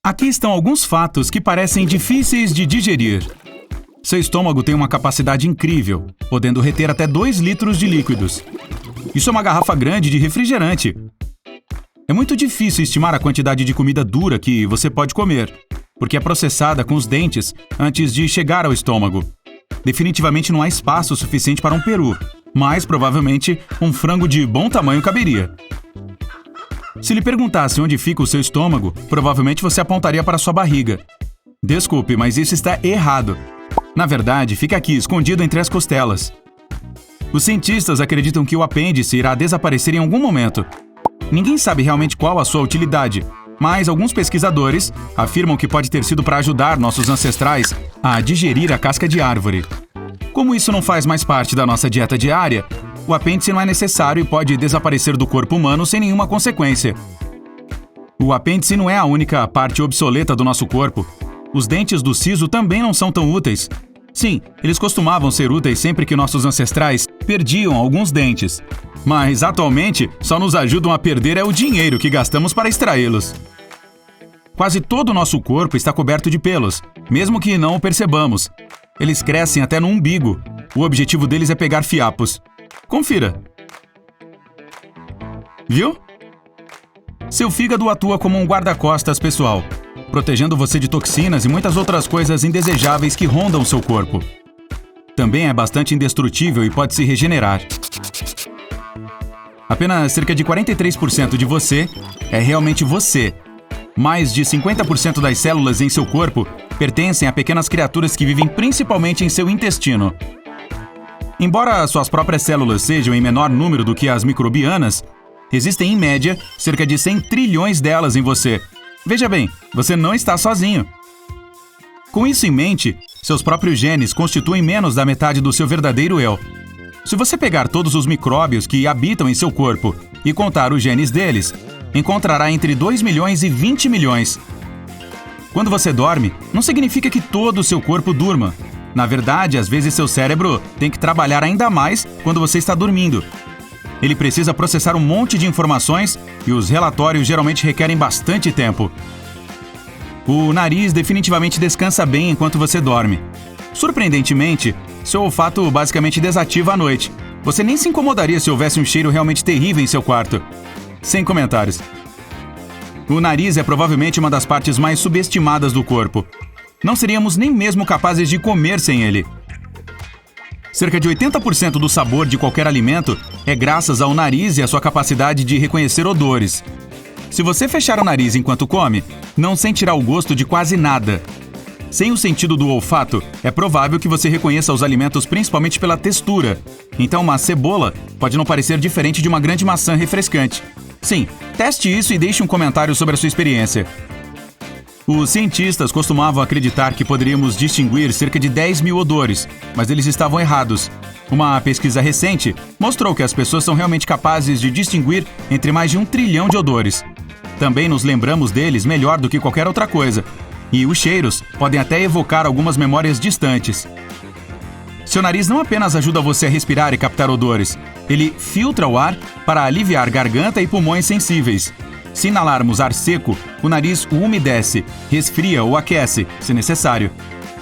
Aqui estão alguns fatos que parecem difíceis de digerir. Seu estômago tem uma capacidade incrível, podendo reter até 2 litros de líquidos. Isso é uma garrafa grande de refrigerante. É muito difícil estimar a quantidade de comida dura que você pode comer, porque é processada com os dentes antes de chegar ao estômago. Definitivamente não há espaço suficiente para um peru, mas provavelmente um frango de bom tamanho caberia. Se lhe perguntasse onde fica o seu estômago, provavelmente você apontaria para sua barriga. Desculpe, mas isso está errado. Na verdade, fica aqui, escondido entre as costelas. Os cientistas acreditam que o apêndice irá desaparecer em algum momento. Ninguém sabe realmente qual a sua utilidade, mas alguns pesquisadores afirmam que pode ter sido para ajudar nossos ancestrais a digerir a casca de árvore. Como isso não faz mais parte da nossa dieta diária, o apêndice não é necessário e pode desaparecer do corpo humano sem nenhuma consequência. O apêndice não é a única parte obsoleta do nosso corpo. Os dentes do siso também não são tão úteis. Sim, eles costumavam ser úteis sempre que nossos ancestrais perdiam alguns dentes. Mas, atualmente, só nos ajudam a perder o dinheiro que gastamos para extraí-los. Quase todo o nosso corpo está coberto de pelos, mesmo que não o percebamos. Eles crescem até no umbigo. O objetivo deles é pegar fiapos. Confira. Viu? Seu fígado atua como um guarda-costas pessoal, protegendo você de toxinas e muitas outras coisas indesejáveis que rondam seu corpo. Também é bastante indestrutível e pode se regenerar. Apenas cerca de 43% de você é realmente você. Mais de 50% das células em seu corpo pertencem a pequenas criaturas que vivem principalmente em seu intestino. Embora suas próprias células sejam em menor número do que as microbianas, existem em média cerca de 100 trilhões delas em você. Veja bem, você não está sozinho. Com isso em mente, seus próprios genes constituem menos da metade do seu verdadeiro eu. Se você pegar todos os micróbios que habitam em seu corpo e contar os genes deles, encontrará entre 2 milhões e 20 milhões. Quando você dorme, não significa que todo o seu corpo durma. Na verdade, às vezes seu cérebro tem que trabalhar ainda mais quando você está dormindo. Ele precisa processar um monte de informações e os relatórios geralmente requerem bastante tempo. O nariz definitivamente descansa bem enquanto você dorme. Surpreendentemente, seu olfato basicamente desativa à noite. Você nem se incomodaria se houvesse um cheiro realmente terrível em seu quarto. Sem comentários. O nariz é provavelmente uma das partes mais subestimadas do corpo. Não seríamos nem mesmo capazes de comer sem ele. Cerca de 80% do sabor de qualquer alimento é graças ao nariz e à sua capacidade de reconhecer odores. Se você fechar o nariz enquanto come, não sentirá o gosto de quase nada. Sem o sentido do olfato, é provável que você reconheça os alimentos principalmente pela textura. Então, uma cebola pode não parecer diferente de uma grande maçã refrescante. Sim, teste isso e deixe um comentário sobre a sua experiência. Os cientistas costumavam acreditar que poderíamos distinguir cerca de 10 mil odores, mas eles estavam errados. Uma pesquisa recente mostrou que as pessoas são realmente capazes de distinguir entre mais de 1 trilhão de odores. Também nos lembramos deles melhor do que qualquer outra coisa. E os cheiros podem até evocar algumas memórias distantes. Seu nariz não apenas ajuda você a respirar e captar odores, ele filtra o ar para aliviar garganta e pulmões sensíveis. Se inalarmos ar seco, o nariz o umedece, resfria ou aquece, se necessário.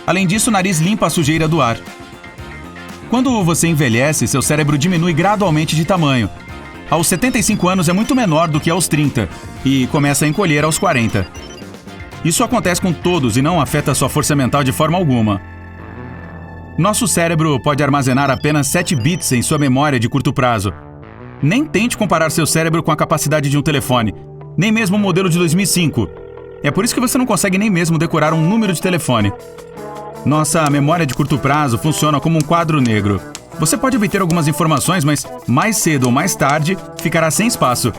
Além disso, o nariz limpa a sujeira do ar. Quando você envelhece, seu cérebro diminui gradualmente de tamanho. Aos 75 anos é muito menor do que aos 30 e começa a encolher aos 40. Isso acontece com todos e não afeta sua força mental de forma alguma. Nosso cérebro pode armazenar apenas 7 bits em sua memória de curto prazo. Nem tente comparar seu cérebro com a capacidade de um telefone, nem mesmo um modelo de 2005. É por isso que você não consegue nem mesmo decorar um número de telefone. Nossa memória de curto prazo funciona como um quadro negro. Você pode obter algumas informações, mas mais cedo ou mais tarde ficará sem espaço.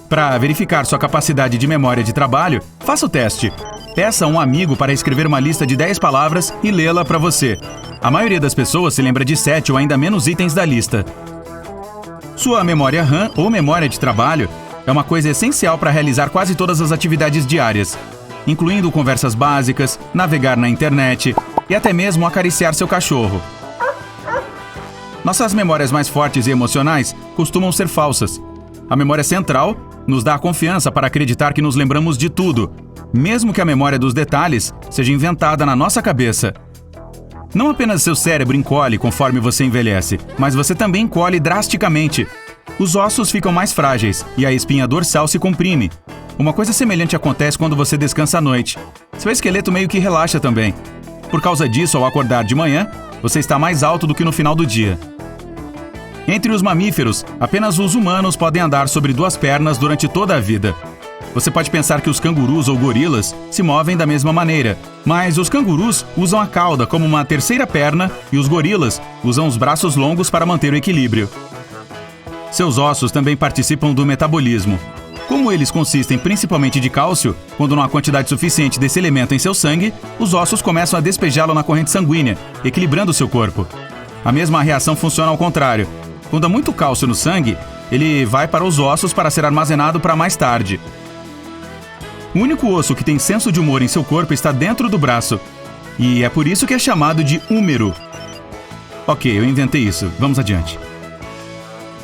Para verificar sua capacidade de memória de trabalho, faça o teste. Peça a um amigo para escrever uma lista de 10 palavras e lê-la para você. A maioria das pessoas se lembra de 7 ou ainda menos itens da lista. Sua memória RAM ou memória de trabalho é uma coisa essencial para realizar quase todas as atividades diárias, incluindo conversas básicas, navegar na internet e até mesmo acariciar seu cachorro. Nossas memórias mais fortes e emocionais costumam ser falsas. A memória central nos dá a confiança para acreditar que nos lembramos de tudo, mesmo que a memória dos detalhes seja inventada na nossa cabeça. Não apenas seu cérebro encolhe conforme você envelhece, mas você também encolhe drasticamente. Os ossos ficam mais frágeis e a espinha dorsal se comprime. Uma coisa semelhante acontece quando você descansa à noite. Seu esqueleto meio que relaxa também. Por causa disso, ao acordar de manhã, você está mais alto do que no final do dia. Entre os mamíferos, apenas os humanos podem andar sobre duas pernas durante toda a vida. Você pode pensar que os cangurus ou gorilas se movem da mesma maneira, mas os cangurus usam a cauda como uma terceira perna e os gorilas usam os braços longos para manter o equilíbrio. Seus ossos também participam do metabolismo. Como eles consistem principalmente de cálcio, quando não há quantidade suficiente desse elemento em seu sangue, os ossos começam a despejá-lo na corrente sanguínea, equilibrando seu corpo. A mesma reação funciona ao contrário. Quando há muito cálcio no sangue, ele vai para os ossos para ser armazenado para mais tarde. O único osso que tem senso de humor em seu corpo está dentro do braço. E é por isso que é chamado de húmero. Ok, eu inventei isso. Vamos adiante.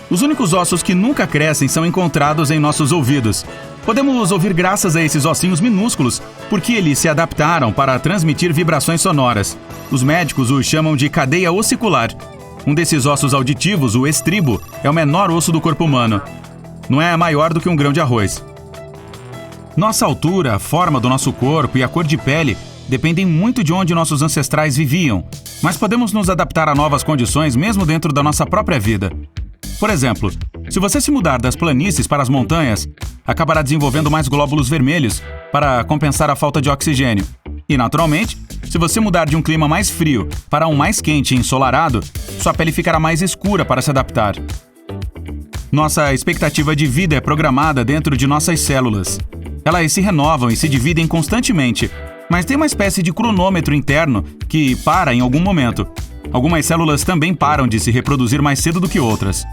Os únicos ossos que nunca crescem são encontrados em nossos ouvidos. Podemos ouvir graças a esses ossinhos minúsculos, porque eles se adaptaram para transmitir vibrações sonoras. Os médicos os chamam de cadeia ossicular. Um desses ossos auditivos, o estribo, é o menor osso do corpo humano. Não é maior do que um grão de arroz. Nossa altura, a forma do nosso corpo e a cor de pele dependem muito de onde nossos ancestrais viviam, mas podemos nos adaptar a novas condições mesmo dentro da nossa própria vida. Por exemplo, se você se mudar das planícies para as montanhas, acabará desenvolvendo mais glóbulos vermelhos para compensar a falta de oxigênio. E, naturalmente, se você mudar de um clima mais frio para um mais quente e ensolarado, sua pele ficará mais escura para se adaptar. Nossa expectativa de vida é programada dentro de nossas células. Elas se renovam e se dividem constantemente, mas tem uma espécie de cronômetro interno que para em algum momento. Algumas células também param de se reproduzir mais cedo do que outras.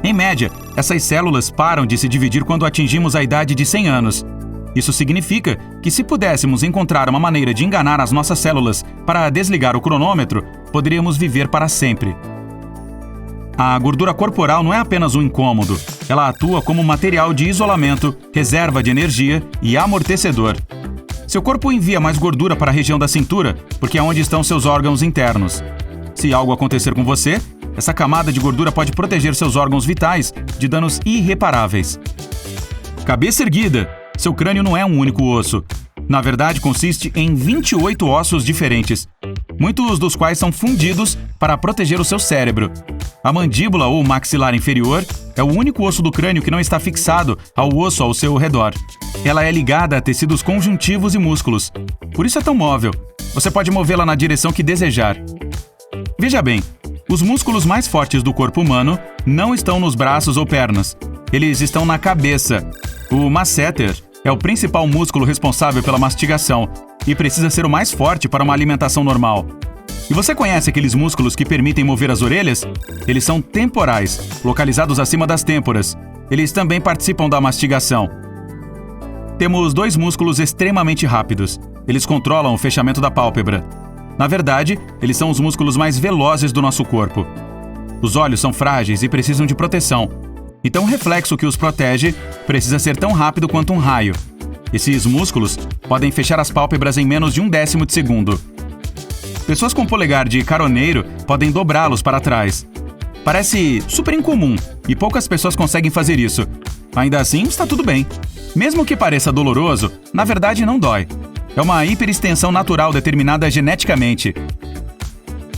Em média, essas células param de se dividir quando atingimos a idade de 100 anos. Isso significa que se pudéssemos encontrar uma maneira de enganar as nossas células para desligar o cronômetro, poderíamos viver para sempre. A gordura corporal não é apenas um incômodo. Ela atua como material de isolamento, reserva de energia e amortecedor. Seu corpo envia mais gordura para a região da cintura, porque é onde estão seus órgãos internos. Se algo acontecer com você, essa camada de gordura pode proteger seus órgãos vitais de danos irreparáveis. Cabeça erguida. Seu crânio não é um único osso. Na verdade, consiste em 28 ossos diferentes, muitos dos quais são fundidos para proteger o seu cérebro. A mandíbula ou maxilar inferior é o único osso do crânio que não está fixado ao osso ao seu redor. Ela é ligada a tecidos conjuntivos e músculos. Por isso é tão móvel. Você pode movê-la na direção que desejar. Veja bem, os músculos mais fortes do corpo humano não estão nos braços ou pernas. Eles estão na cabeça. O masseter é o principal músculo responsável pela mastigação e precisa ser o mais forte para uma alimentação normal. E você conhece aqueles músculos que permitem mover as orelhas? Eles são temporais, localizados acima das têmporas. Eles também participam da mastigação. Temos dois músculos extremamente rápidos. Eles controlam o fechamento da pálpebra. Na verdade, eles são os músculos mais velozes do nosso corpo. Os olhos são frágeis e precisam de proteção. Então o reflexo que os protege precisa ser tão rápido quanto um raio. Esses músculos podem fechar as pálpebras em menos de 1/10 de segundo. Pessoas com polegar de caroneiro podem dobrá-los para trás. Parece super incomum e poucas pessoas conseguem fazer isso. Ainda assim, está tudo bem. Mesmo que pareça doloroso, na verdade não dói. É uma hiperextensão natural determinada geneticamente.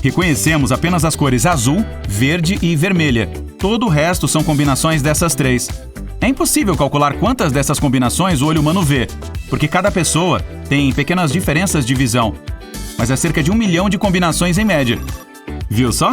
Reconhecemos apenas as cores azul, verde e vermelha. Todo o resto são combinações dessas três. É impossível calcular quantas dessas combinações o olho humano vê, porque cada pessoa tem pequenas diferenças de visão. Mas é cerca de 1 milhão de combinações em média. Viu só?